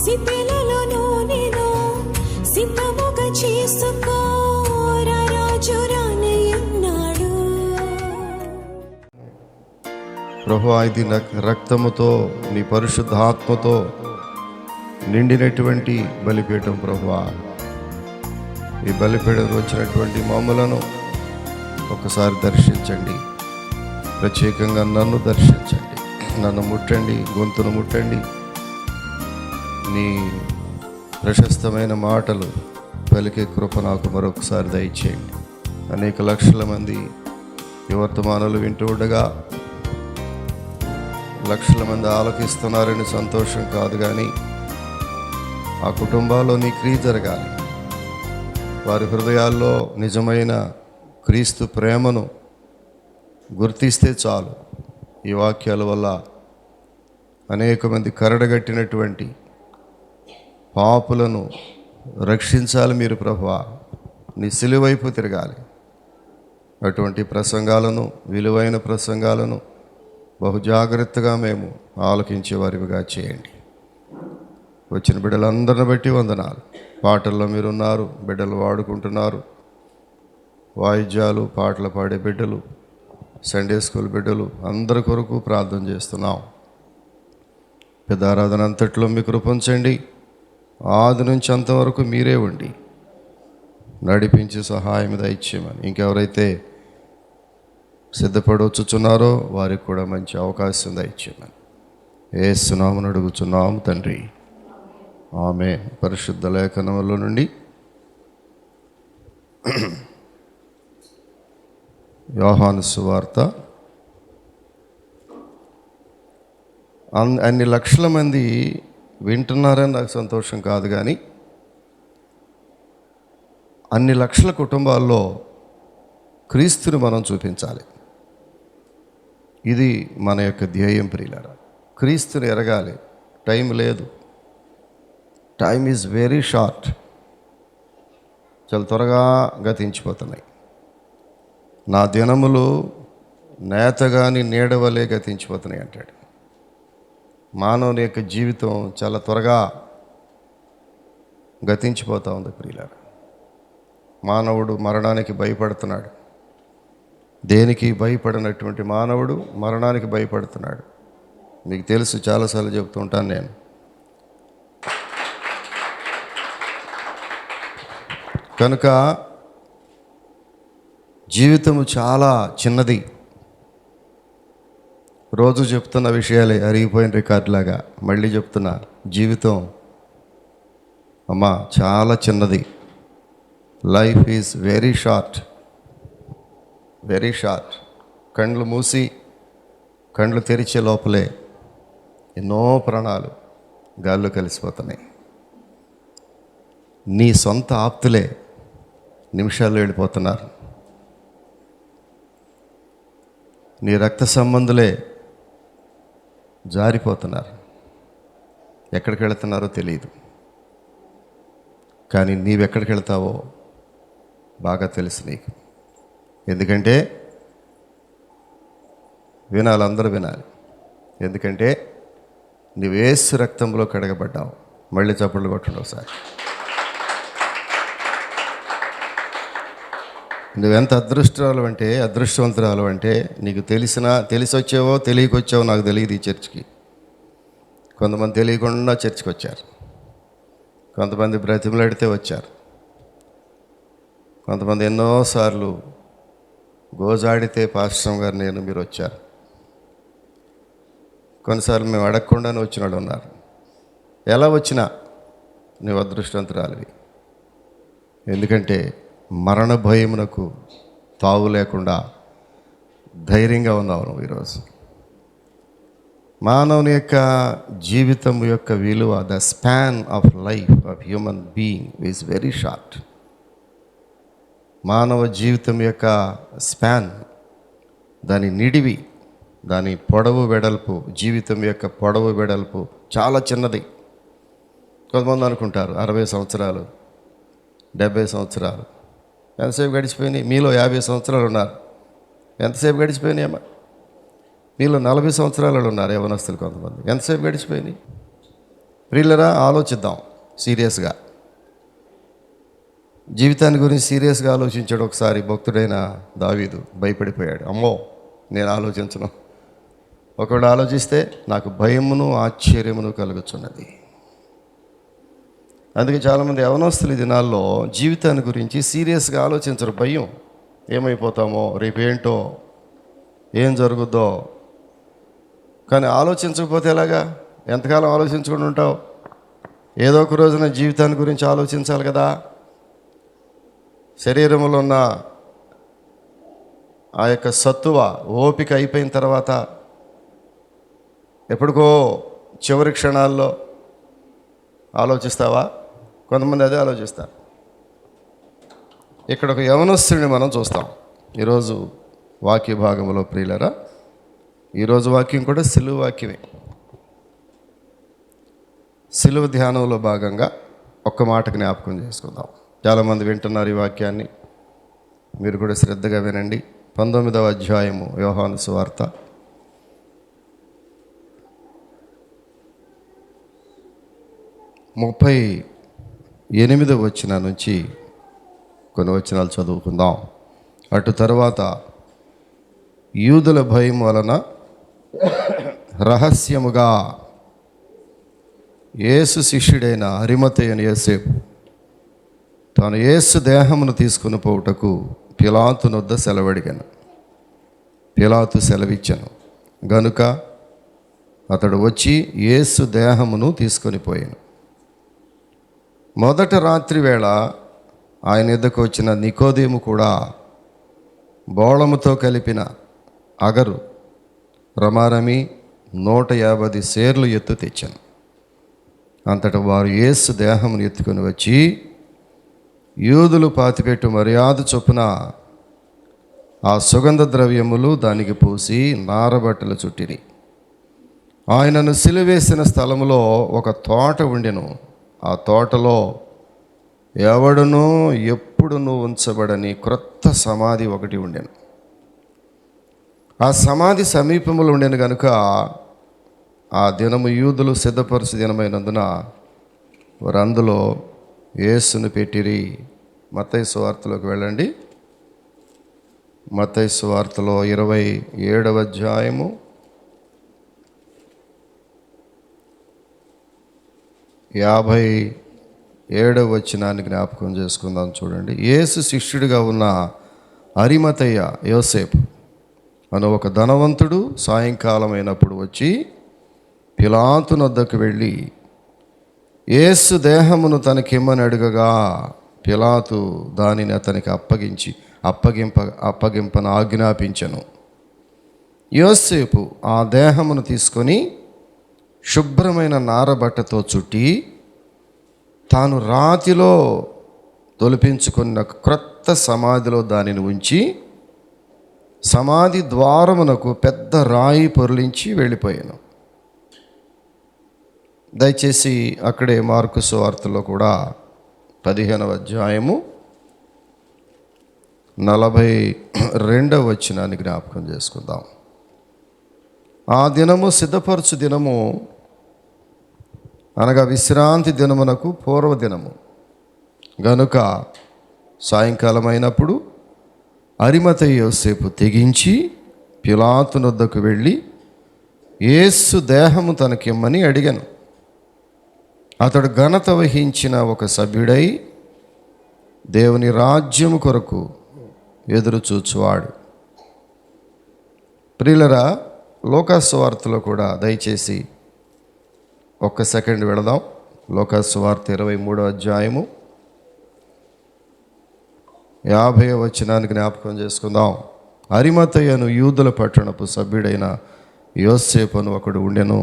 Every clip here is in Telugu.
సిద్ధెలలో నేను సిద్ధముగా చేసుకో రాజు రానయ్యున్నాడు. ప్రభువా, ఇది రక్తముతో నీ పరిశుద్ధాత్మతో నిండినటువంటి బలిపీఠం. ప్రభువా, ఈ బలిపీఠం వచ్చినటువంటి మమ్మలను ఒకసారి దర్శించండి. ప్రత్యేకంగా నన్ను దర్శించండి, నన్ను ముట్టండి, గొంతును ముట్టండి. నీ ప్రశస్తమైన మాటలు పలికే కృప నాకు మరొకసారి దయచేయండి. అనేక లక్షల మంది ఈ వర్తమానాలు వింటూ ఉండగా లక్షల మంది ఆలకిస్తున్నారని సంతోషం కాదు, కానీ ఆ కుటుంబాల్లో నీ క్రియ జరగాలి. వారి హృదయాల్లో నిజమైన క్రీస్తు ప్రేమను గుర్తిస్తే చాలు. ఈ వాక్యాల వల్ల అనేక మంది కరడగట్టినటువంటి పాపులను రక్షించాలి మీరు ప్రభువా. నీ సిలువైపు తిరగాలి. అటువంటి ప్రసంగాలను, విలువైన ప్రసంగాలను బహు జాగ్రత్తగా మేము ఆలోకించే వారిగా చేయండి. వచ్చిన బిడ్డలందరిని బట్టి వందనాలు. పాటల్లో మీరున్నారు, బిడ్డలు వాడుకుంటున్నారు. వాయిద్యాలు, పాటలు పాడే బిడ్డలు, సండే స్కూల్ బిడ్డలు అందరి కొరకు ప్రార్థన చేస్తున్నాం. పెద్ద ఆరాధన అంతట్లో మీకు కృపించండి. ఆది నుంచి అంతవరకు మీరే ఉండి నడిపించి సహాయం దయచేయమని, ఇంకెవరైతే సిద్ధపడవచ్చుచున్నారో వారికి కూడా మంచి అవకాశం దయచేయమని యేసు నామమున అడుగుచున్నాము తండ్రి, ఆమేన్. పరిశుద్ధ లేఖనముల నుండి యోహాను సువార్త. అన్ని లక్షల మంది వింటున్నారని నాకు సంతోషం కాదు, కానీ అన్ని లక్షల కుటుంబాల్లో క్రీస్తుని మనం చూపించాలి. ఇది మన యొక్క ధ్యేయం ప్రియులారా. క్రీస్తుని ఎరగాలి. టైం లేదు. Time is very short. చాలా త్వరగా గతించిపోతున్నాయి. నా దినములు నేతగాని నీడవలే గతించిపోతున్నాయి అంటాడు. మానవుని యొక్క జీవితం చాలా త్వరగా గతించిపోతూ ఉంది ప్రియులారా. మానవుడు మరణానికి భయపడుతున్నాడు. దేనికి భయపడినటువంటి మానవుడు మరణానికి భయపడుతున్నాడు. మీకు తెలుసు, చాలాసార్లు చెప్తూ ఉంటాను నేను. కనుక జీవితము చాలా చిన్నది. రోజు చెప్తున్న విషయాలే అరిగిపోయిన రికార్డులాగా మళ్ళీ చెప్తున్నా. జీవితం అమ్మా చాలా చిన్నది. Life is very short, very short. కళ్ళు మూసి కళ్ళు తెరిచే లోపలే ఎన్నో ప్రాణాలు గాల్లో కలిసిపోతున్నాయి. నీ సొంత ఆప్తులే నిమిషాల్లో వెళ్ళిపోతున్నారు. నీ రక్త సంబంధులే జారిపోతున్నారు. ఎక్కడికి వెళుతున్నారో తెలియదు, కానీ నీవెక్కడికి వెళ్తావో బాగా తెలుసు నీకు. ఎందుకంటే వినాలి, అందరూ వినాలి. ఎందుకంటే నువ్వు యేసు రక్తంలో కడగబడ్డావు. మళ్ళీ చప్పట్లు కొట్టండి ఒకసారి. నువ్వెంత అదృష్టవంతురాలు అంటే నీకు తెలిసి వచ్చావో తెలియకొచ్చావో నాకు తెలియదు. ఈ చర్చికి కొంతమంది తెలియకుండా చర్చికి వచ్చారు, కొంతమంది బ్రతిమలాడితే వచ్చారు, కొంతమంది ఎన్నోసార్లు గోజాడితే పాస్టర్ గారు మీరు వచ్చారు. కొన్నిసార్లు మేము అడగకుండానే వచ్చిన వాళ్ళు ఉన్నారు. ఎలా వచ్చినా నువ్వు అదృష్టవంతురాలివి. ఎందుకంటే మరణ భయమునకు తావు లేకుండా ధైర్యంగా ఉన్నావు నువ్వు ఈరోజు. మానవుని యొక్క జీవితం యొక్క విలువ, the span of life of human being is very short. మానవ జీవితం యొక్క స్పాన్, దాని నిడివి, దాని పొడవు వెడల్పు, జీవితం యొక్క పొడవు వెడల్పు చాలా చిన్నది. కొంతమంది అనుకుంటారు 60 సంవత్సరాలు, 70 సంవత్సరాలు ఎంతసేపు గడిచిపోయినాయి. మీలో 50 సంవత్సరాలు ఉన్నారు, ఎంతసేపు గడిచిపోయినాయి అమ్మా. మీలో 40 సంవత్సరాలు ఉన్నారు యవనస్తులు కొంతమంది, ఎంతసేపు గడిచిపోయినాయి. ప్రియులరా, ఆలోచిద్దాం సీరియస్గా. జీవితాన్ని గురించి సీరియస్గా ఆలోచించాడు ఒకసారి భక్తుడైన దావీదు. భయపడిపోయాడు. అమ్మో, నేను ఆలోచించను, ఒకవేళ ఆలోచిస్తే నాకు భయమును ఆశ్చర్యమును కలుగుతున్నది. అందుకే చాలామంది యవనస్తులు ఈ దినాల్లో జీవితాన్ని గురించి సీరియస్గా ఆలోచించరు. భయం, ఏమైపోతామో, రేపేంటో, ఏం జరుగుద్దో. కానీ ఆలోచించకపోతే ఎలాగా? ఎంతకాలం ఆలోచించుకుని ఉంటావు? ఏదో ఒక రోజున జీవితాన్ని గురించి ఆలోచించాలి కదా. శరీరంలో ఉన్న ఆ యొక్క సత్తువ, ఓపిక అయిపోయిన తర్వాత ఎప్పటికో చివరి క్షణాల్లో ఆలోచిస్తావా? కొంతమంది అదే ఆలోచిస్తారు. ఇక్కడ ఒక యవనస్తుడిని మనం చూస్తాం ఈరోజు వాక్య భాగంలో. ప్రియులరా, ఈరోజు వాక్యం కూడా సిలువ వాక్యమే. సిలువ ధ్యానంలో భాగంగా ఒక్క మాట జ్ఞాపకం చేసుకుందాం. చాలామంది వింటున్నారు ఈ వాక్యాన్ని, మీరు కూడా శ్రద్ధగా వినండి. 19వ అధ్యాయము యోహాను సువార్త 38వ వచనం నుంచి కొన్ని వచనాలు చదువుకుందాం. అటు తర్వాత యూదుల భయం వలన రహస్యముగా యేసు శిష్యుడైన అరిమతైన యోసేపు తాను యేసు దేహమును తీసుకుని పోవుటకు పిలాతు నొద్ద సెలవడిగాను. పిలాతు సెలవిచ్చాను గనుక అతడు వచ్చి యేసు దేహమును తీసుకొని పోయాను. మొదట రాత్రి వేళ ఆయన ఎద్దకు వచ్చిన నికోదేము కూడా బోళముతో కలిపిన అగరు రమారమి 150 సేర్లు ఎత్తు తెచ్చాను. అంతటా వారు యేసు దేహమును ఎత్తుకొని వచ్చి యూదులు పాతిపెట్టు మర్యాద చొప్పున ఆ సుగంధ ద్రవ్యములు దానికి పూసి నారబట్టలు చుట్టిరి. ఆయనను సిలువేసిన స్థలములో ఒక తోట ఉండెను. ఆ తోటలో ఎవడునూ ఎప్పుడునూ ఉంచబడని క్రొత్త సమాధి ఒకటి ఉండెను. ఆ సమాధి సమీపములో ఉండెను కనుక ఆ దినము యూదులు సిద్ధపరచు దినమైనందున వారు అందులో యేసును పెట్టిరి. మత్తయి సువార్తలోకి వెళ్ళండి. మత్తయి సువార్తలో 27వ అధ్యాయము 57వ వచనాన్ని జ్ఞాపకం చేసుకుందాం. చూడండి. యేసు శిష్యుడిగా ఉన్న అరిమతయ్య యోసేపు అను ఒక ధనవంతుడు సాయంకాలం అయినప్పుడు వచ్చి పిలాతు నొద్దకు వెళ్ళి యేసు దేహమును తనకిమ్మని అడుగగా పిలాతు దానిని అతనికి అప్పగింపను ఆజ్ఞాపించెను. యోసేపు ఆ దేహమును తీసుకొని శుభ్రమైన నారబట్టతో చుట్టి తాను రాతిలో తొలిపించుకున్న క్రొత్త సమాధిలో దానిని ఉంచి సమాధి ద్వారమునకు పెద్ద రాయి పొర్లించి వెళ్ళిపోయాను. దయచేసి అక్కడే మార్కు సువార్తలో కూడా 15వ అధ్యాయము 42వ వచనాన్ని జ్ఞాపకం చేసుకుందాం. ఆ దినము సిద్ధపరచు దినము అనగా విశ్రాంతి దినమునకు పూర్వదినము గనుక సాయంకాలం అయినప్పుడు అరిమతయి యోసేపు తెగించి పిలాతు నొద్దకు వెళ్ళి యేసు దేహము తనకిమ్మని అడిగాను. అతడు ఘనత వహించిన ఒక సభ్యుడై దేవుని రాజ్యము కొరకు ఎదురు చూచువాడు. ప్రియులరా, లోకాసు వార్తలో కూడా దయచేసి ఒక్క సెకండ్ వెళదాం. లోకాసు వార్త 23వ అధ్యాయము 50వ వచనాన్ని జ్ఞాపకం చేసుకుందాం. అరిమతయ్యను యూదుల పట్టణపు సభ్యుడైన యోసేపును ఒకడు ఉండెను.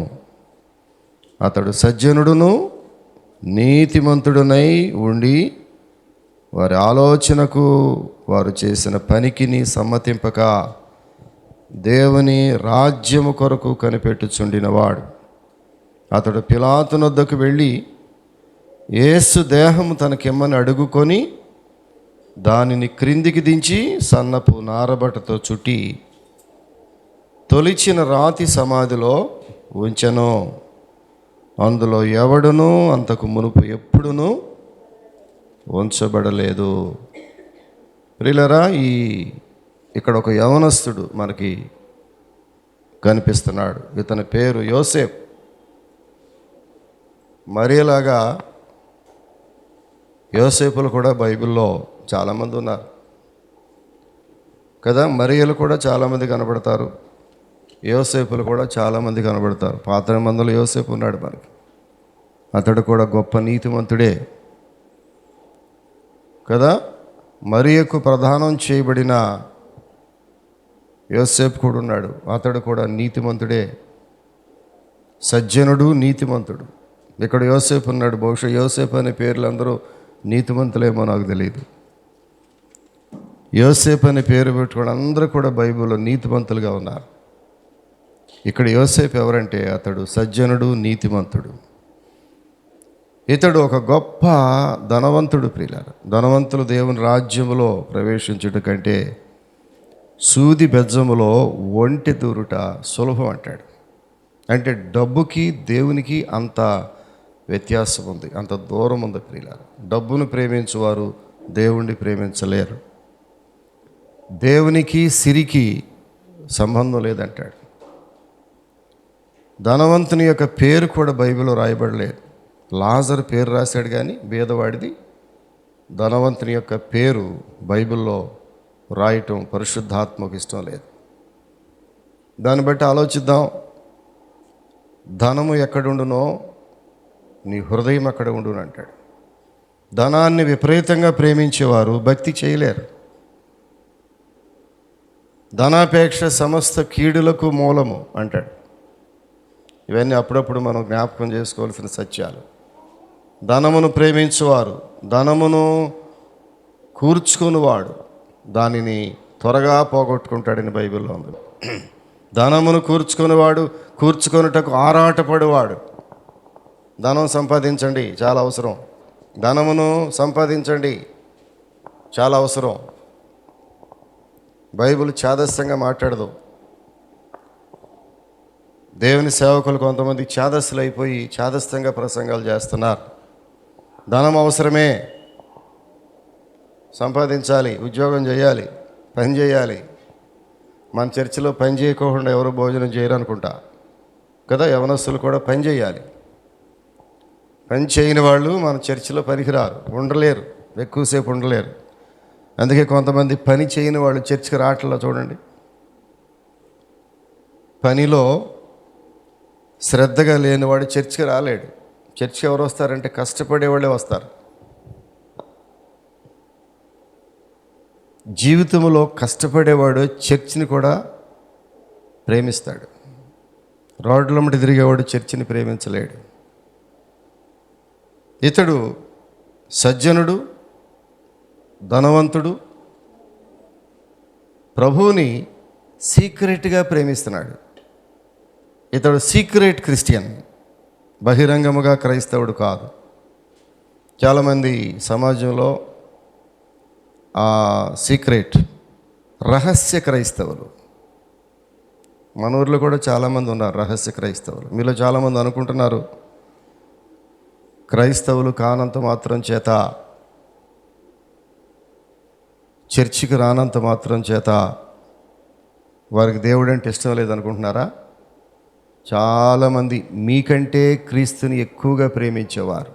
అతడు సజ్జనుడును నీతిమంతుడునై ఉండి వారి ఆలోచనకు వారు చేసిన పనికిని సమ్మతింపక దేవుని రాజ్యము కొరకు కనిపెట్టుచుండినవాడు. అతడు పిలాతు నొద్దకు వెళ్ళి యేసు దేహము తనకిమ్మని అడుగుకొని దానిని క్రిందికి దించి సన్నపు నారబట్టతో చుట్టి తొలిచిన రాతి సమాధిలో ఉంచెను. అందులో ఎవడునూ అంతకు మునుపు ఎప్పుడునూ ఉంచబడలేదు. ప్రియులారా, ఇక్కడ ఒక యవనస్తుడు మనకి కనిపిస్తున్నాడు. ఇతని పేరు యోసేపు. మరియలాగా యోసేపులు కూడా బైబిల్లో చాలామంది ఉన్నారు కదా. మరియలు కూడా చాలామంది కనబడతారు, యోసేపులు కూడా చాలామంది కనబడతారు. పాత నిబంధనలో యోసేపు ఉన్నాడు మనకి. అతడు కూడా గొప్ప నీతిమంతుడే కదా. మరియకు ప్రదానం చేయబడిన యోసేపు కూడా ఉన్నాడు. అతడు కూడా నీతిమంతుడే, సజ్జనుడు, నీతిమంతుడు. ఇక్కడ యోసేపు ఉన్నాడు. బహుశా యోసేపు అనే పేర్లు అందరూ నీతిమంతులేమో నాకు తెలియదు. యోసేపు అనే పేరు పెట్టుకుని అందరూ కూడా బైబిల్లో నీతిమంతులుగా ఉన్నారు. ఇక్కడ యోసేపు ఎవరంటే అతడు సజ్జనుడు, నీతిమంతుడు. ఇతడు ఒక గొప్ప ధనవంతుడు. ప్రియులారా, ధనవంతులు దేవుని రాజ్యములో ప్రవేశించుట కంటే సూది బెజ్జములో ఒంటె దూరుట సులభం అంటాడు. అంటే డబ్బుకి దేవునికి అంత వ్యత్యాసం ఉంది, అంత దూరం ఉంది. ప్రియులారా, డబ్బును ప్రేమించువారు దేవుణ్ణి ప్రేమించలేరు. దేవునికి సిరికి సంబంధం లేదంటాడు. ధనవంతుని యొక్క పేరు కూడా బైబిల్లో రాయబడలేదు. లాజరు పేరు రాశాడు కానీ బీదవాడిది. ధనవంతుని యొక్క పేరు బైబిల్లో రాయటం పరిశుద్ధాత్మకు ఇష్టం లేదు. దాన్ని బట్టి ఆలోచిద్దాం. ధనము ఎక్కడుండునో నీ హృదయం అక్కడ ఉండును అంటాడు. ధనాన్ని విపరీతంగా ప్రేమించేవారు భక్తి చేయలేరు. ధనాపేక్ష సమస్త కీడులకు మూలము అంటాడు. ఇవన్నీ అప్పుడప్పుడు మనం జ్ఞాపకం చేసుకోవాల్సిన సత్యాలు. ధనమును ప్రేమించువారు, ధనమును కూర్చుకునివాడు దానిని త్వరగా పోగొట్టుకుంటాడని బైబిల్లో ఉంది. ధనమును కూర్చుకునేవాడు, కూర్చుకొనుటకు ఆరాటపడేవాడు. ధనం సంపాదించండి, చాలా అవసరం. ధనమును సంపాదించండి, చాలా అవసరం. బైబిల్ ఛాదస్యంగా మాట్లాడదు. దేవుని సేవకులు కొంతమంది ఛాదస్సులు అయిపోయి ఛాదస్యంగా ప్రసంగాలు చేస్తున్నారు. ధనం అవసరమే, సంపాదించాలి, ఉద్యోగం చేయాలి, పని చేయాలి. మన చర్చిలో పని చేయకోకుండా ఎవరు భోజనం చేయరు అనుకుంటా కదా. యవనస్తులు కూడా పని చేయాలి. పని చేయని వాళ్ళు మన చర్చిలో పనికిరారు, ఉండలేరు, ఎక్కువసేపు ఉండలేరు. అందుకే కొంతమంది పని చేయని వాళ్ళు చర్చికి రావట్లా చూడండి. పనిలో శ్రద్ధగా లేనివాడు చర్చికి రాలేడు. చర్చికి ఎవరు వస్తారంటే కష్టపడేవాళ్ళే వస్తారు. జీవితంలో కష్టపడేవాడు చర్చిని కూడా ప్రేమిస్తాడు. రోడ్లమ్మటి తిరిగేవాడు చర్చిని ప్రేమించలేడు. ఇతడు సజ్జనుడు, ధనవంతుడు, ప్రభువుని సీక్రెట్గా ప్రేమిస్తున్నాడు. ఇతడు సీక్రెట్ క్రిస్టియన్, బహిరంగముగా క్రైస్తవుడు కాదు. చాలామంది సమాజంలో సీక్రెట్, రహస్య క్రైస్తవులు. మన ఊర్లో కూడా చాలామంది ఉన్నారు రహస్య క్రైస్తవులు. మీలో చాలామంది అనుకుంటున్నారు క్రైస్తవులు కానంత మాత్రం చేత, చర్చికి రానంత మాత్రం చేత వారికి దేవుడు అంటే ఇష్టం లేదనుకుంటున్నారా? చాలామంది మీకంటే క్రీస్తుని ఎక్కువగా ప్రేమించేవారు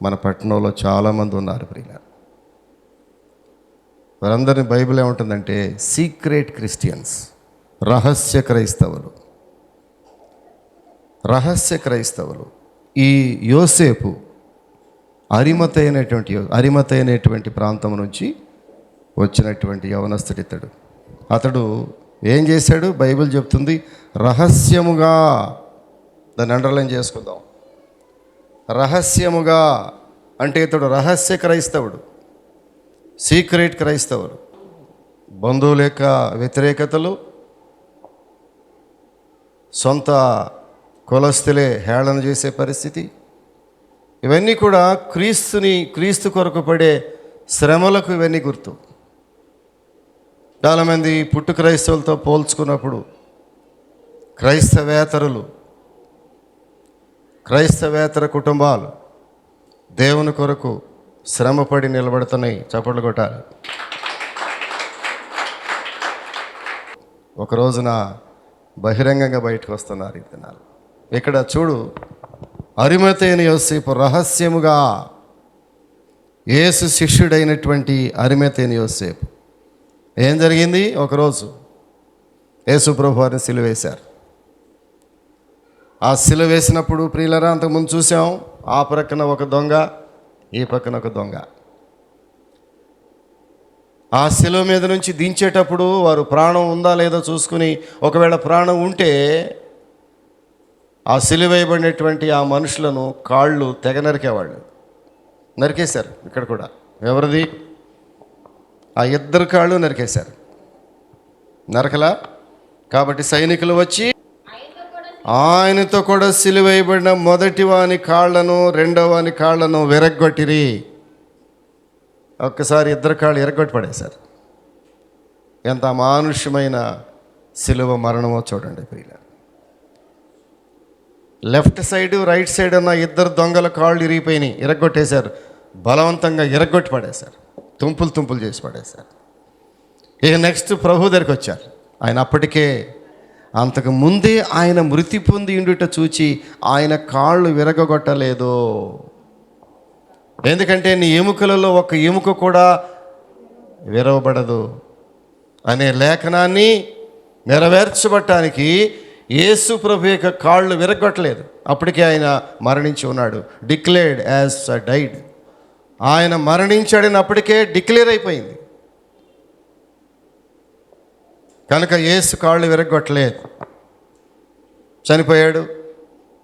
మన పట్టణంలో చాలామంది ఉన్నారు ప్రియులారా. వారందరినీ బైబిల్ ఏముంటుందంటే సీక్రెట్ క్రిస్టియన్స్, రహస్య క్రైస్తవులు. రహస్య క్రైస్తవులు. ఈ యోసేపు అరిమతైనటువంటి ప్రాంతం నుంచి వచ్చినటువంటి యవనస్తుడితడు. అతడు ఏం చేశాడు? బైబిల్ చెప్తుంది రహస్యముగా. దాన్ని అండర్లైన్ చేసుకుందాం. రహస్యముగా అంటే ఇతడు రహస్య క్రైస్తవుడు, సీక్రెట్ క్రైస్తవుడు. బంధువుల యొక్క వ్యతిరేకతలు, సొంత కులస్తులే హేళన చేసే పరిస్థితి, ఇవన్నీ కూడా క్రీస్తు కొరకు పడే శ్రమలకు ఇవన్నీ గుర్తు. చాలామంది పుట్టు క్రైస్తవులతో పోల్చుకున్నప్పుడు క్రైస్తవేతరులు క్రైస్తవేతర కుటుంబాలు దేవుని కొరకు శ్రమపడి నిలబడుతున్నాయి. చప్పట్లు కొట్టాలి. ఒక రోజున బహిరంగంగా బయటకు వస్తున్నారు ఈ దినాలు. ఇక్కడ చూడు, అరిమతైన యోసేపు రహస్యముగా యేసు శిష్యుడైనటువంటి అరిమతైన యోసేపు. ఏం జరిగింది? ఒకరోజు యేసు ప్రభు వారిని సిలువేశారు. ఆ సిలువ వేసినప్పుడు ప్రియులరా, అంతకుముందు చూసాం, ఆ ప్రక్కన ఒక దొంగ, ఈ పక్కన ఒక దొంగ. ఆ సిలువ మీద నుంచి దించేటప్పుడు వారు ప్రాణం ఉందా లేదో చూసుకుని, ఒకవేళ ప్రాణం ఉంటే ఆ సిలువ వేయబడినటువంటి ఆ మనుషులను కాళ్ళు తెగ నరికేవాళ్ళు. నరికేశారు. ఇక్కడ కూడా ఎవరిది? ఆ ఇద్దరు కాళ్ళు నరికేశారు. నరకలా? కాబట్టి సైనికులు వచ్చి ఆయనతో కూడా సిలువ వేయబడిన మొదటి వాని కాళ్లను, రెండవ వాని కాళ్లను విరగ్గొట్టిరి. ఒక్కసారి ఇద్దరు కాళ్ళు ఎరగొట్టి పడేశారు. ఎంత అమానుష్యమైన సిలువ మరణమో చూడండి ప్రియులారా. లెఫ్ట్ సైడ్ రైట్ సైడ్ ఉన్న ఇద్దరు దొంగల కాళ్ళు ఇరిగిపోయినాయి, ఇరగొట్టేశారు. బలవంతంగా ఇరగొట్టి పడేశారు, తుంపులు చేసి పడేశారు. ఇక నెక్స్ట్ ప్రభు దగ్గరికి వచ్చారు. ఆయన అప్పటికే అంతకు ముందే ఆయన మృతి పొంది ఉండుట చూచి ఆయన కాళ్ళు విరగొట్టలేదు. ఎందుకంటే నీ ఎముకలలో ఒక ఎముక కూడా విరవబడదు అనే లేఖనాన్ని నెరవేర్చబట్టానికి యేసు ప్రభు యొక్క కాళ్ళు విరగొట్టలేదు. అప్పటికే ఆయన మరణించి ఉన్నాడు. Declared as died. ఆయన మరణించాడని అప్పటికే డిక్లేర్ అయిపోయింది. కనుక యేసు కాళ్ళు విరగొట్టలేదు. చనిపోయాడు,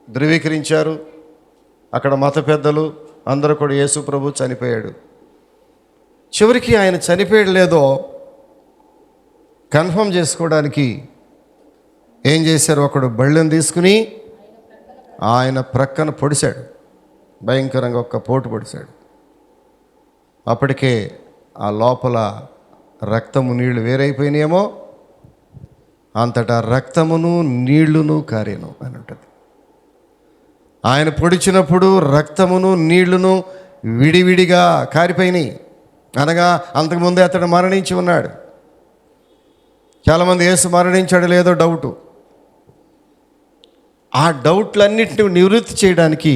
ధృవీకరించారు అక్కడ మత పెద్దలు అందరూ కూడా. యేసు ప్రభు చనిపోయాడు. చివరికి ఆయన చనిపోయాడు లేదో కన్ఫర్మ్ చేసుకోవడానికి ఏం చేశారు? ఒకడు బళ్ళెం తీసుకుని ఆయన ప్రక్కన పొడిశాడు. భయంకరంగా ఒక్క పోటు పొడిశాడు. అప్పటికే ఆ లోపల రక్తము నీళ్లు వేరైపోయినాయేమో, అంతటా రక్తమును నీళ్లును కారేను అని ఉంటుంది. ఆయన పొడిచినప్పుడు రక్తమును నీళ్లును విడివిడిగా కారిపోయినాయి. అనగా అంతకుముందే అతడు మరణించి ఉన్నాడు. చాలామంది యేసు మరణించాడు లేదో డౌటు. ఆ డౌట్లన్నింటినీ నివృత్తి చేయడానికి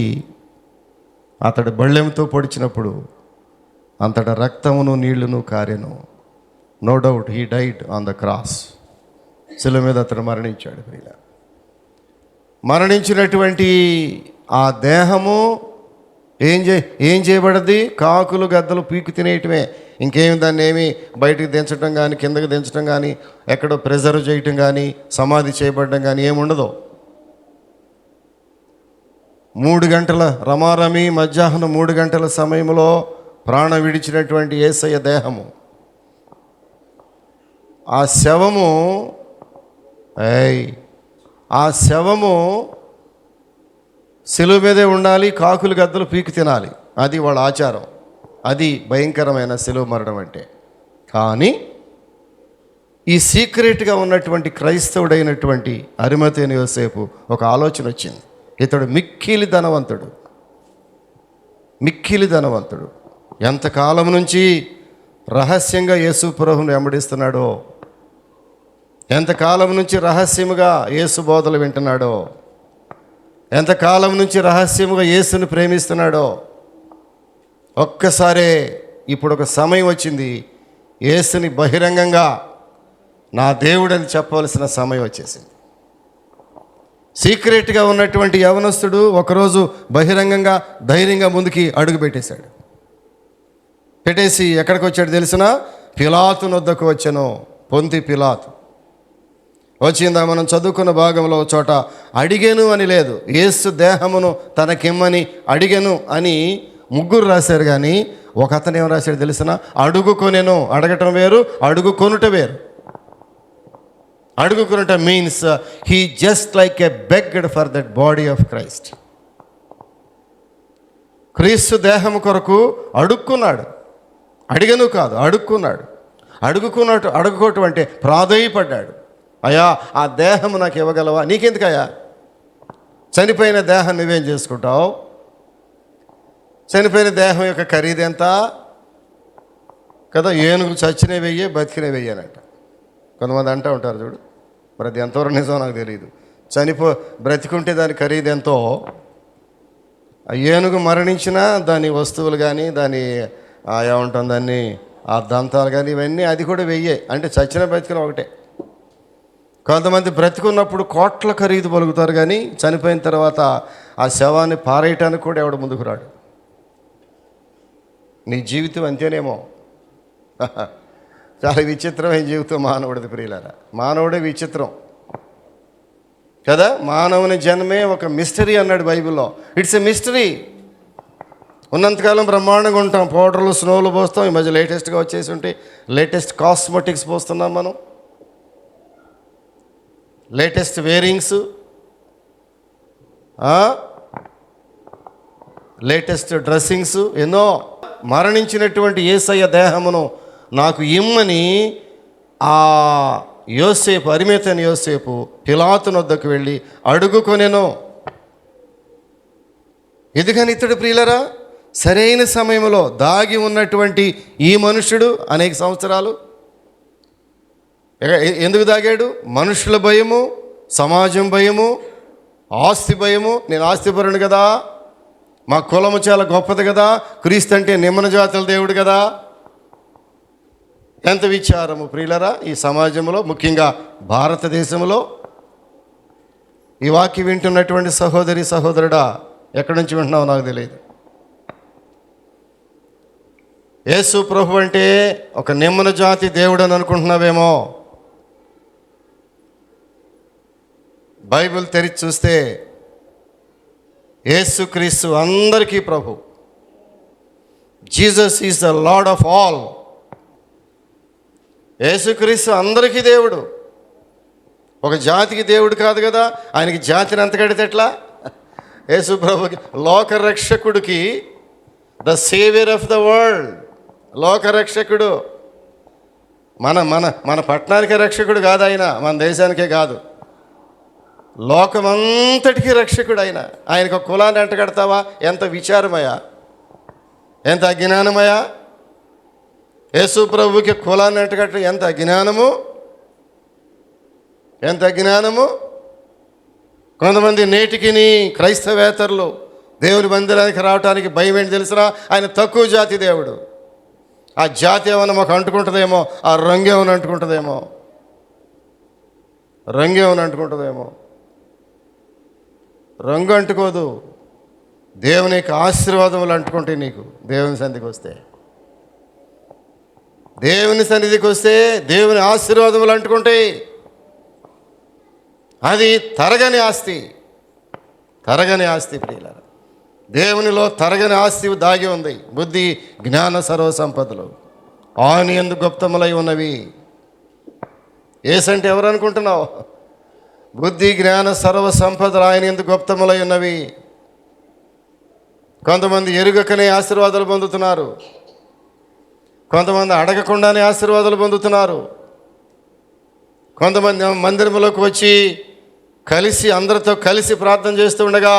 అతడు బళ్ళెంతో పొడిచినప్పుడు అంతటా రక్తమును నీళ్లును కారెను. No doubt he died on the cross. శిలువ మీద అతడు మరణించాడు. మరణించినటువంటి ఆ దేహము ఏం చేయబడది? కాకులు గద్దలు పీకు తినేయటమే. ఇంకేమి దాన్ని ఏమి బయటికి దించడం కానీ, కిందకి దించడం కానీ, ఎక్కడో ప్రిజర్వ్ చేయటం కానీ, సమాధి చేయబడడం కానీ ఏముండదు. 3 గంటల రమారమి మధ్యాహ్నం 3 గంటల సమయంలో ప్రాణం విడిచినటువంటి యేసయ్య దేహము, ఆ శవము శిలువ మీదే ఉండాలి. కాకులు గద్దలు పీకు తినాలి. అది వాళ్ళ ఆచారం. అది భయంకరమైన శిలువ మరణం అంటే. కానీ ఈ సీక్రెట్గా ఉన్నటువంటి క్రైస్తవుడైనటువంటి అరిమతైన యోసేపు ఒక ఆలోచన వచ్చింది. ఇతడు మిక్కిలి ధనవంతుడు. ఎంతకాలం నుంచి రహస్యంగా యేసు ప్రభువును వెంబడిస్తున్నాడో, ఎంతకాలం నుంచి రహస్యముగా యేసు బోధలు వింటున్నాడో, ఎంతకాలం నుంచి రహస్యముగా యేసుని ప్రేమిస్తున్నాడో, ఒక్కసారే ఇప్పుడు ఒక సమయం వచ్చింది. యేసుని బహిరంగంగా నా దేవుడని చెప్పవలసిన సమయం వచ్చేసింది. సీక్రెట్గా ఉన్నటువంటి యవనస్తుడు ఒకరోజు బహిరంగంగా ధైర్యంగా ముందుకి అడుగు పెట్టేసి ఎక్కడికి వచ్చాడు తెలిసిన? పిలాతు వద్దకు వచ్చాను. పొంతి పిలాతు వచ్చిందా? మనం చదువుకున్న భాగంలో చోట అడిగెను అని లేదు, యేసు దేహమును తనకిమ్మని అడిగెను అని 3 రాశారు. కానీ ఒక అతను ఏం రాశాడు తెలిసిన? అడుగుకొనెను. అడగటం వేరు, అడుగుకొనుట వేరు. అడుగుకొనుట means he just like a begged for that body of Christ. క్రీస్తు దేహము కొరకు అడుక్కున్నాడు. అడిగను కాదు, అడుక్కున్నాడు. అడుగుకోవటం అంటే ప్రాధేయపడ్డాడు. అయ్యా ఆ దేహము నాకు ఇవ్వగలవా? నీకెందుకయ్యా? చనిపోయిన దేహం నువ్వేం చేసుకుంటావు? చనిపోయిన దేహం యొక్క ఖరీదు ఎంత కదా? ఏనుగు చచ్చినవి వెయ్యి, బతికినవి వెయ్యనంట. కొంతమంది అంటూ ఉంటారు చూడు, మరి అది ఎంతవరకు నిజమో నాకు తెలియదు. బ్రతికుంటే దాని ఖరీదు ఎంతో, ఆ ఏనుగు మరణించినా దాని వస్తువులు కానీ దాని ఏమంటుంది దాన్ని ఆ దంతాలు కానీ ఇవన్నీ అది కూడా వెయ్యే. అంటే చచ్చిన బతికిన ఒకటే. కొంతమంది బ్రతికున్నప్పుడు కోట్ల ఖరీదు పలుకుతారు, కానీ చనిపోయిన తర్వాత ఆ శవాన్ని పారేయటానికి కూడా ఎవడు ముందుకు రాడు. నీ జీవితం అంతేనేమో. చాలా విచిత్రమైన జీవితం మానవుడిది ప్రియులారా. మానవుడే విచిత్రం కదా. మానవుని జన్మే ఒక మిస్టరీ అన్నాడు బైబిల్లో. It's a mystery. ఉన్నంతకాలం బ్రహ్మాండంగా ఉంటాం, పౌడర్లు స్నోలు పోస్తాం. ఈ మధ్య లేటెస్ట్గా వచ్చేసి ఉంటే లేటెస్ట్ కాస్మెటిక్స్ పోస్తున్నాం మనం, లేటెస్ట్ వేరింగ్స్, లేటెస్ట్ డ్రెస్సింగ్స్ ఎన్నో. మరణించినటువంటి యేసయ్య దేహమును నాకు ఇమ్మని ఆ యోసేపు, అరిమేతైన యోసేపు పిలాతుని వద్దకు వెళ్ళి అడుగుకొనెను. ఎందుకని ఇతడు ప్రియులరా సరైన సమయంలో దాగి ఉన్నటువంటి ఈ మనుషుడు అనేక సంవత్సరాలు ఎందుకు దాగాడు? మనుషుల భయము, సమాజం భయము, ఆస్తి భయము. నేను ఆస్తిపరుడు కదా, మా కులము చాలా గొప్పది కదా, క్రీస్తు అంటే నిమ్మన జాతుల దేవుడు కదా. ఎంత విచారము ప్రియులరా ఈ సమాజంలో, ముఖ్యంగా భారతదేశంలో. ఈ వాక్యం వింటున్నటువంటి సహోదరి సహోదరుడా, ఎక్కడి నుంచి వింటున్నావు నాకు తెలియదు. యేసు ప్రభు అంటే ఒక నిమ్మన జాతి దేవుడు అని అనుకుంటున్నావేమో. బైబిల్ తెరిచి చూస్తే యేసుక్రీస్తు అందరికీ ప్రభు. Jesus is the Lord of all. Yesu Kristu అందరికీ దేవుడు, ఒక జాతికి దేవుడు కాదు కదా. ఆయనకి జాతిని అంత కడితే ఎట్లా? యేసు ప్రభుకి, లోక రక్షకుడికి, the saviour of the world, లోక రక్షకుడు. మన మన మన పట్టణానికే రక్షకుడు కాదు ఆయన, మన దేశానికే కాదు, లోకమంతటికీ రక్షకుడు ఆయన. ఆయనకు ఒక కులాన్ని అంటగడతావా? ఎంత విచారమయ్యా, ఎంత అజ్ఞానమయ్యా. యేసు ప్రభుకి కులాన్ని అంటగట్ట ఎంత అజ్ఞానము, ఎంత అజ్ఞానము. కొంతమంది నేటికి క్రైస్తవేతరులు దేవుని మందిరానికి రావడానికి భయం ఏంటి తెలిసినా? ఆయన తక్కువ జాతి దేవుడు. ఆ జాతి ఏమైనా మాకు అంటుకుంటుందేమో, ఆ రంగు ఏమైనా అంటుకుంటుందేమో, రంగు ఏమైనా అంటుకుంటుందేమో. రంగు అంటుకోదు, దేవుని యొక్క ఆశీర్వాదములు అంటుకుంటాయి నీకు. దేవుని సన్నిధికి వస్తే, దేవుని సన్నిధికి వస్తే దేవుని ఆశీర్వాదములు అంటుకుంటాయి. అది తరగని ఆస్తి, తరగని ఆస్తి ప్రియులారా. దేవునిలో తరగని ఆస్తి దాగి ఉంది. బుద్ధి జ్ఞాన సర్వ సంపదలు ఆయన యందు గుప్తములై ఉన్నవి. ఏసంటే ఎవరు అనుకుంటున్నావు? బుద్ధి జ్ఞాన సర్వ సంపదలు ఆయన యందు గుప్తములై ఉన్నవి. కొంతమంది ఎరుగకనే ఆశీర్వాదాలు పొందుతున్నారు, కొంతమంది అడగకుండానే ఆశీర్వాదాలు పొందుతున్నారు. కొంతమంది మందిరంలోకి వచ్చి కలిసి అందరితో కలిసి ప్రార్థన చేస్తూ ఉండగా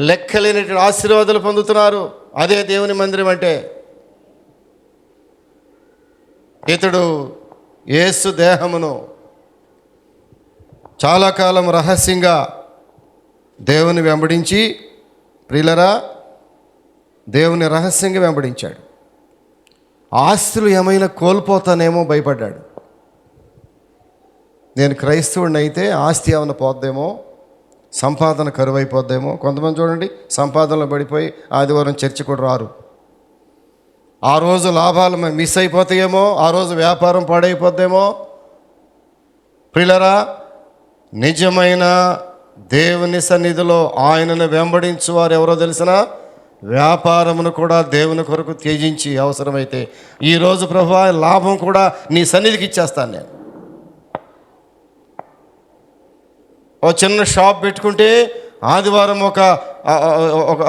లెక్కలేనటువంటి ఆశీర్వాదాలు పొందుతున్నారు. అదే దేవుని మందిరం అంటే. ఇతడు యేసు దేహమును చాలా కాలం రహస్యంగా దేవుని వెంబడించి, ప్రియులరా, దేవుని రహస్యంగా వెంబడించాడు. ఆస్తులు ఏమైనా కోల్పోతానేమో భయపడ్డాడు. నేను క్రైస్తవుడిని అయితే ఆస్తి ఏమైనా పోద్దేమో, సంపాదన కరువైపోద్దేమో. కొంతమంది చూడండి, సంపాదనలో పడిపోయి ఆదివారం చర్చి కూడా రారు. ఆ రోజు లాభాలు మిస్ అయిపోతాయేమో, ఆ రోజు వ్యాపారం పాడైపోద్దేమో. ప్రియులరా, నిజమైన దేవుని సన్నిధిలో ఆయనను వెంబడించువారు ఎవరో తెలిసినా వ్యాపారమును కూడా దేవుని కొరకు త్యజించి అవసరమైతే ఈరోజు ప్రభువా లాభం కూడా నీ సన్నిధికి ఇచ్చేస్తాను నేను. ఓ చిన్న షాప్ పెట్టుకుంటే ఆదివారం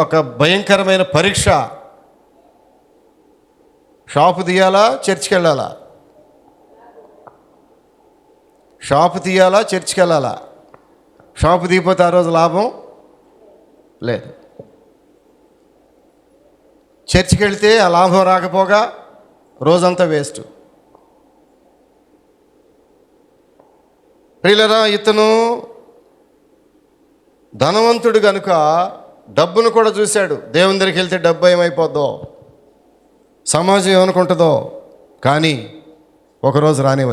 ఒక భయంకరమైన పరీక్ష. షాపు తీయాలా, చర్చికి వెళ్ళాలా? షాపు తీయాలా, చర్చికి వెళ్ళాలా? షాపు తీయపోతే ఆ రోజు లాభం లేదు. చర్చికి వెళ్తే ఆ లాభం రాకపోగా రోజంతా వేస్ట్. ప్రియులరా, ఇతను ధనవంతుడు కనుక డబ్బును కూడా చూశాడు. దేవుని దగ్గరికి వెళ్తే డబ్బు ఏమైపోద్దో, సమాజం ఏమనుకుంటుందో. కానీ ఒకరోజు రానే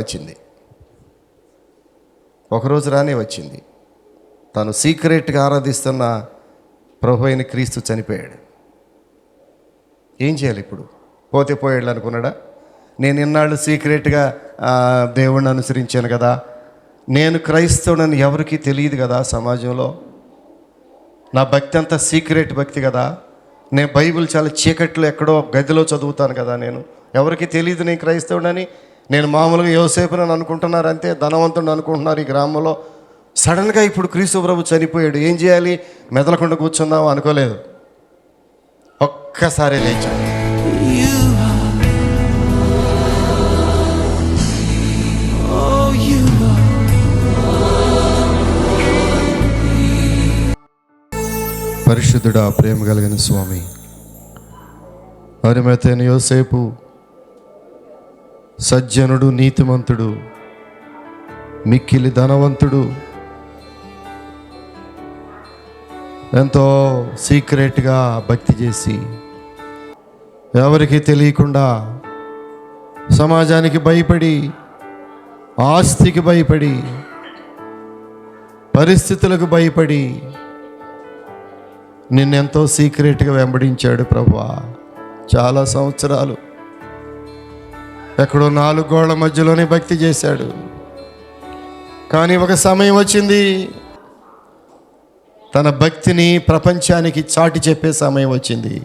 వచ్చింది. తను సీక్రెట్గా ఆరాధిస్తున్న ప్రభు అయిన క్రీస్తు చనిపోయాడు. ఏం చేయాలి ఇప్పుడు? పోతే పోయాడు అనుకున్నాడా? నేను ఇన్నాళ్ళు సీక్రెట్గా దేవుణ్ణి అనుసరించాను కదా, నేను క్రైస్తవుడని ఎవరికీ తెలియదు కదా సమాజంలో, నా భక్తి అంతా సీక్రెట్ భక్తి కదా, నేను బైబిల్ చాలా చీకట్లో ఎక్కడో గదిలో చదువుతాను కదా, నేను ఎవరికి తెలియదు నేను క్రైస్తవుడని. నేను మామూలుగా యోసేపునని అనుకుంటున్నారు, అంతే ధనవంతుడు అనుకుంటున్నారు ఈ గ్రామంలో. సడన్గా ఇప్పుడు క్రీస్తు ప్రభు చనిపోయాడు, ఏం చేయాలి? మెదలకుండా కూర్చుందాం అనుకోలేదు, ఒక్కసారి లేచాడు. పరిశుద్ధుడా, ప్రేమ కలిగిన స్వామి, అరిమతైన యోసేపు సజ్జనుడు, నీతిమంతుడు, మిక్కిలి ధనవంతుడు, ఎంతో సీక్రెట్గా భక్తి చేసి ఎవరికి తెలియకుండా సమాజానికి భయపడి, ఆస్తికి భయపడి, పరిస్థితులకు భయపడి నిన్నెంతో సీక్రెట్గా వెంబడించాడు ప్రభువా. చాలా సంవత్సరాలు ఎక్కడో 4 గోళ్ల మధ్యలోనే భక్తి చేశాడు. కానీ ఒక సమయం వచ్చింది, తన భక్తిని ప్రపంచానికి చాటి చెప్పే సమయం వచ్చింది.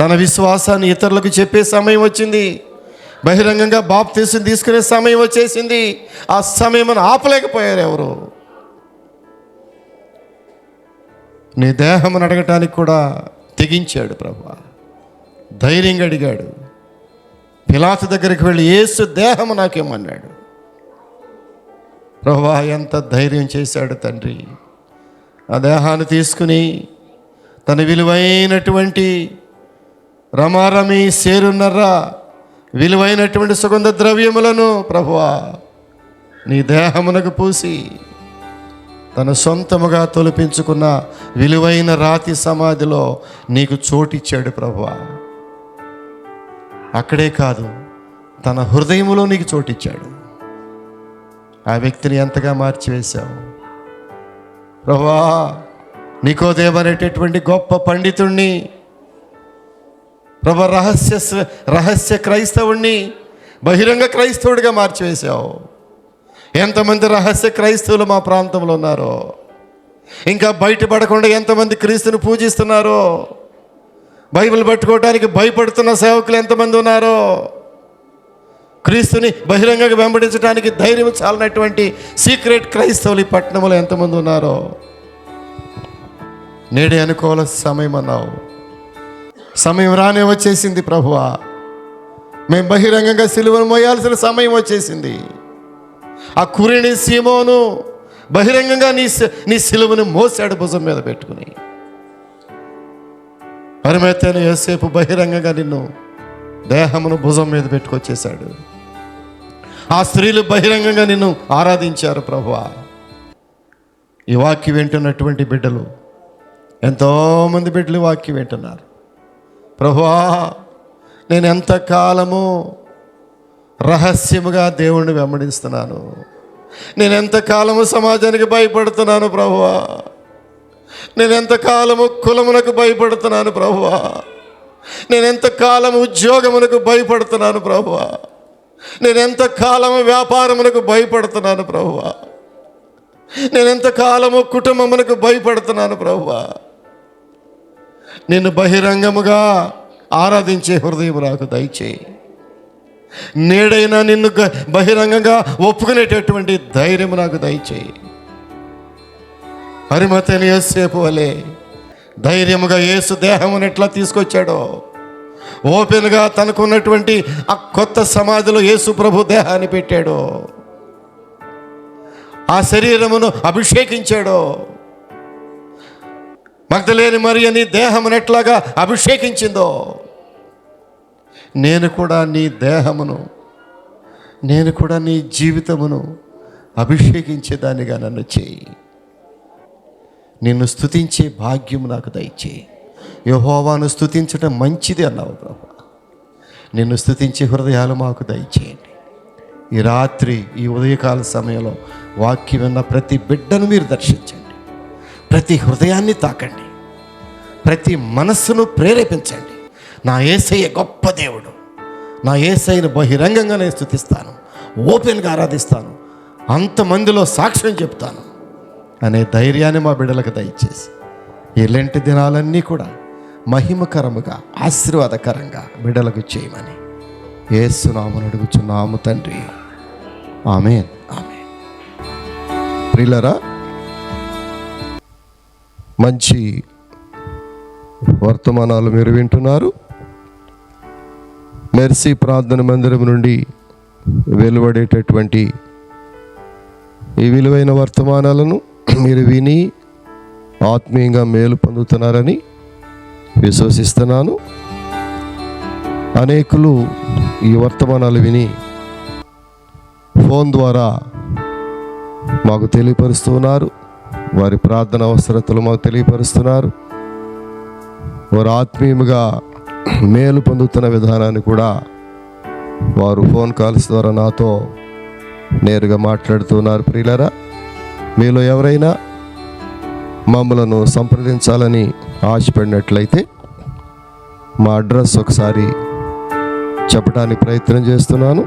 తన విశ్వాసాన్ని ఇతరులకు చెప్పే సమయం వచ్చింది. బహిరంగంగా బాప్తీసం తీసుకునే సమయం వచ్చేసింది. ఆ సమయం ఆపలేకపోయారు ఎవరు. నీ దేహమును అడగటానికి కూడా తెగించాడు ప్రభువా. ధైర్యంగా అడిగాడు. పిలాతు దగ్గరికి వెళ్ళి యేసు దేహము నాకేమన్నాడు. ప్రభువా, ఎంత ధైర్యం చేశాడు తండ్రి. ఆ దేహాన్ని తీసుకుని తన విలువైనటువంటి రమారమి సేరున్నర విలువైనటువంటి సుగంధ ద్రవ్యములను ప్రభువా నీ దేహమునకు పూసి తన సొంతముగా తొలిపించుకున్న విలువైన రాతి సమాధిలో నీకు చోటిచ్చాడు ప్రభువా. అక్కడే కాదు, తన హృదయములో నీకు చోటిచ్చాడు. ఆ వ్యక్తిని ఎంతగా మార్చివేశావు ప్రభువా. నికోదేము అనేటటువంటి గొప్ప పండితుణ్ణి ప్రభు, రహస్య క్రైస్తవుణ్ణి బహిరంగ క్రైస్తవుడిగా మార్చివేశావు. ఎంతమంది రహస్య క్రైస్తవులు మా ప్రాంతంలో ఉన్నారో, ఇంకా బయటపడకుండా ఎంతమంది క్రీస్తుని పూజిస్తున్నారో, బైబిల్ పట్టుకోవడానికి భయపడుతున్న సేవకులు ఎంతమంది ఉన్నారో, క్రీస్తుని బహిరంగంగా వెంబడించడానికి ధైర్యం చాలినటువంటి సీక్రెట్ క్రైస్తవులు ఈ పట్టణంలో ఎంతమంది ఉన్నారో. నేడే అనుకోవాల సమయం అన్నావు. సమయం రానే వచ్చేసింది ప్రభువా. మేము బహిరంగంగా సిలువను మోయాల్సిన సమయం వచ్చేసింది. ఆ కురేని సీమోను బహిరంగంగా నీ సిలువను మోసాడు భుజం మీద పెట్టుకుని. అరిమతైన యోసేపు బహిరంగంగా నిన్ను దేహమును భుజం మీద పెట్టుకొచ్చేశాడు. ఆ స్త్రీలు బహిరంగంగా నిన్ను ఆరాధించారు ప్రభువా. ఈ వాక్యం వింటున్నటువంటి బిడ్డలు, ఎంతోమంది బిడ్డలు వాక్యం వింటున్నారు. ప్రభువా, నేను ఎంతకాలము రహస్యముగా దేవుణ్ణి వెంబడిస్తున్నాను. నేను ఎంతకాలము సమాజానికి భయపడుతున్నాను ప్రభువా. నేను ఎంతకాలము కులమునకు భయపడుతున్నాను ప్రభువా. నేను ఎంతకాలము ఉద్యోగమునకు భయపడుతున్నాను ప్రభువా. నేను ఎంతకాలము వ్యాపారమునకు భయపడుతున్నాను ప్రభువా. నేను ఎంతకాలము కుటుంబమునకు భయపడుతున్నాను ప్రభువా. నిన్ను బహిరంగముగా ఆరాధించే హృదయం నాకు దయచేయి. నేడైనా నిన్ను బహిరంగంగా ఒప్పుకునేటటువంటి ధైర్యం నాకు దయచేయి. అరిమతైన యోసేపు వలె ధైర్యముగా యేసు దేహమును ఎట్లా తీసుకొచ్చాడో, ఓపెన్గా తనకున్నటువంటి ఆ కొత్త సమాధిలో యేసు ప్రభు దేహాన్ని పెట్టాడు. ఆ శరీరమును అభిషేకించాడో, మగ్దలేని మరియని దేహమును ఎట్లాగా అభిషేకించిందో, నేను కూడా నీ దేహమును, నేను కూడా నీ జీవితమును అభిషేకించేదానిగా నన్ను చేయి. నిన్ను స్తుతించే భాగ్యం నాకు దయచేయి. యెహోవాను స్తుతించడం మంచిది అన్నావు ప్రభు. నిన్ను స్తుతించే హృదయాలు మాకు దయచేయండి. ఈ రాత్రి, ఈ ఉదయకాల సమయంలో వాక్యం విన్న ప్రతి బిడ్డను మీరు దర్శించండి. ప్రతి హృదయాన్ని తాకండి. ప్రతి మనస్సును ప్రేరేపించండి. నా యేసయ్య గొప్ప దేవుడు, నా యేసయ్యను బహిరంగంగా నేను స్తుతిస్తాను, ఓపెన్గా ఆరాధిస్తాను, అంతమందిలో సాక్ష్యం చెప్తాను అనే ధైర్యాన్ని మా బిడ్డలకు దయచేసి ఇలాంటి దినాలన్నీ కూడా మహిమకరముగా, ఆశీర్వాదకరంగా బిడ్డలకు చేయమని యేసు నామమున అడుగుచున్నాము తండ్రి. ఆమేన్, ఆమేన్. ప్రియులారా, మంచి వర్తమానాలు మీరు వింటున్నారు. మెర్సీ ప్రార్థన మందిరం నుండి వెలువడేటటువంటి ఈ విలువైన వర్తమానాలను మీరు విని ఆత్మీయంగా మేలు పొందుతున్నారని విశ్వసిస్తున్నాను. అనేకులు ఈ వర్తమానాలు విని ఫోన్ ద్వారా మాకు తెలియపరుస్తున్నారు. వారి ప్రార్థన అవసరతలు మాకు తెలియపరుస్తున్నారు. వారు ఆత్మీయముగా మేలు పొందుతున్న విధానాన్ని కూడా వారు ఫోన్ కాల్స్ ద్వారా నాతో నేరుగా మాట్లాడుతున్నారు. ప్రియులారా, మీలో ఎవరైనా మమ్మలను సంప్రదించాలని ఆశపడినట్లయితే మా అడ్రస్ ఒకసారి చెప్పడానికి ప్రయత్నం చేస్తున్నాను.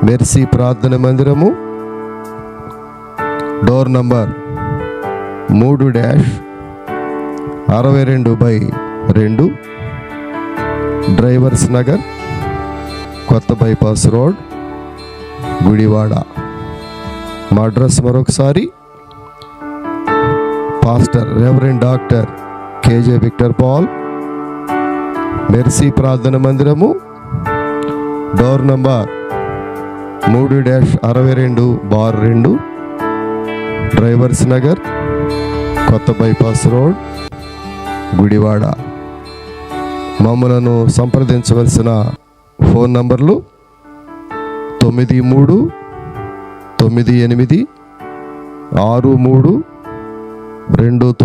మెర్సీ ప్రార్థన మందిరము, డోర్ నంబర్ 3-62/2, డ్రైవర్స్ నగర్, కొత్త బైపాస్ రోడ్, గుడివాడ. మా అడ్రస్ మరొకసారి, pastor reverend doctor KJ Victor Paul, mercy ప్రార్థన మందిరము, డోర్ నంబర్ 3-62/2, డ్రైవర్స్ నగర్, కొత్త బైపాస్ రోడ్, గుడివాడ. మమ్మలను సంప్రదించవలసిన ఫోన్ నంబర్లు 9398632944,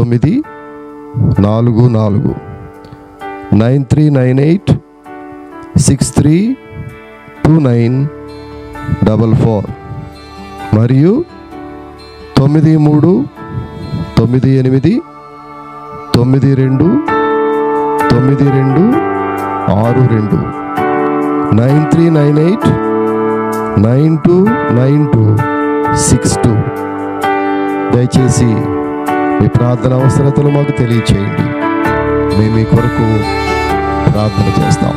9398632944 మరియు 9398929262. దయచేసి మీ ప్రార్థన అవసరతలు మాకు తెలియచేయండి. మేము మీ కొరకు ప్రార్థన చేస్తాం.